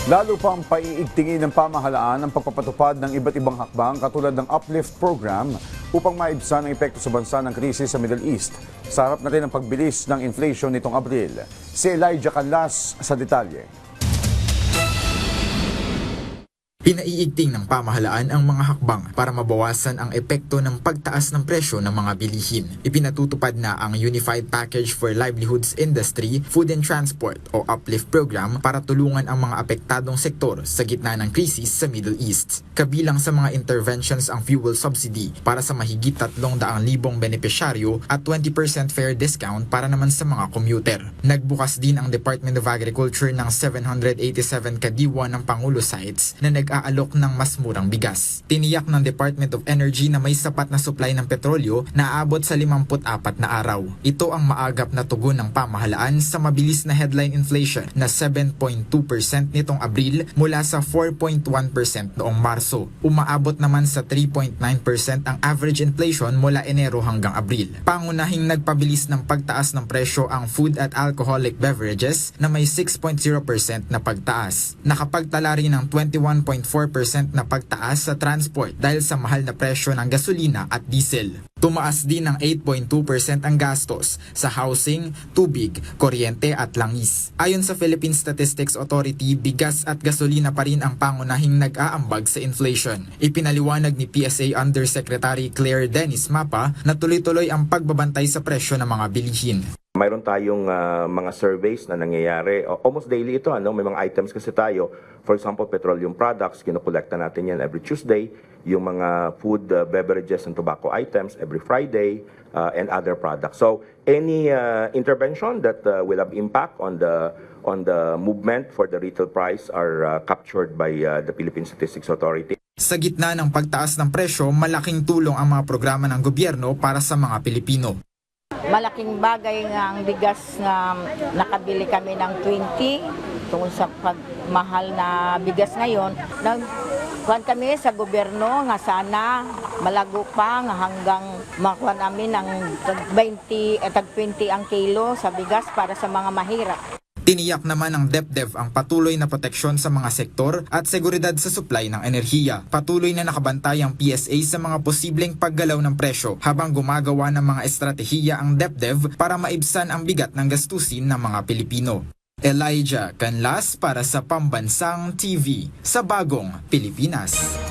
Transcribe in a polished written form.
Lalo pang paiigtingin ng pamahalaan ang pagpapatupad ng iba't ibang hakbang katulad ng Uplift Program upang maibsan ang epekto sa bansa ng krisis sa Middle East. Sa harap na rin ang pagbilis ng inflation nitong Abril. Si Elijah Canlas sa detalye. Pinaiigting ng pamahalaan ang mga hakbang para mabawasan ang epekto ng pagtaas ng presyo ng mga bilihin. Ipinatutupad na ang Unified Package for Livelihoods Industry, Food and Transport o Uplift Program para tulungan ang mga apektadong sektor sa gitna ng krisis sa Middle East. Kabilang sa mga interventions ang fuel subsidy para sa mahigit 300,000 benepisyaryo at 20% fare discount para naman sa mga commuter. Nagbukas din ang Department of Agriculture ng 787 kadiwa ng Pangulo sites na nag-aalok ng mas murang bigas. Tiniyak ng Department of Energy na may sapat na supply ng petrolyo na aabot sa 54 na araw. Ito ang maagap na tugon ng pamahalaan sa mabilis na headline inflation na 7.2% nitong Abril mula sa 4.1% noong Marso. Umaabot naman sa 3.9% ang average inflation mula Enero hanggang Abril. Pangunahing nagpabilis ng pagtaas ng presyo ang food at alcoholic beverages na may 6.0% na pagtaas. Nakapagtala rin ng 21.4% na pagtaas sa transport dahil sa mahal na presyo ng gasolina at diesel. Tumaas din ng 8.2% ang gastos sa housing, tubig, kuryente at langis. Ayon sa Philippine Statistics Authority, bigas at gasolina pa rin ang pangunahing nag-aambag sa inflation. Ipinaliwanag ni PSA Undersecretary Claire Dennis Mapa na tuloy-tuloy ang pagbabantay sa presyo ng mga bilihin. Mayroon tayong mga surveys na nangyayari. Almost daily ito, may mga items kasi tayo. For example, petroleum products, kinukolekta natin yan every Tuesday. Yung mga food, beverages, and tobacco items every Friday, and other products. So, any intervention that will have impact on the movement for the retail price are captured by the Philippine Statistics Authority. Sa gitna ng pagtaas ng presyo, malaking tulong ang mga programa ng gobyerno para sa mga Pilipino. Malaking bagay nga ang bigas na nakabili kami ng 20 tungkol sa pagmahal na bigas ngayon. Nagkuhan kami sa gobyerno nga sana malago pa nga hanggang makuha namin ng tag 20 ang kilo sa bigas para sa mga mahirap. Tiniyak naman ng DepEd ang patuloy na proteksyon sa mga sektor at seguridad sa supply ng enerhiya. Patuloy na nakabantay ang PSA sa mga posibleng paggalaw ng presyo habang gumagawa ng mga estratehiya ang DepEd para maibsan ang bigat ng gastusin ng mga Pilipino. Elijah Canlas para sa Pambansang TV sa Bagong Pilipinas.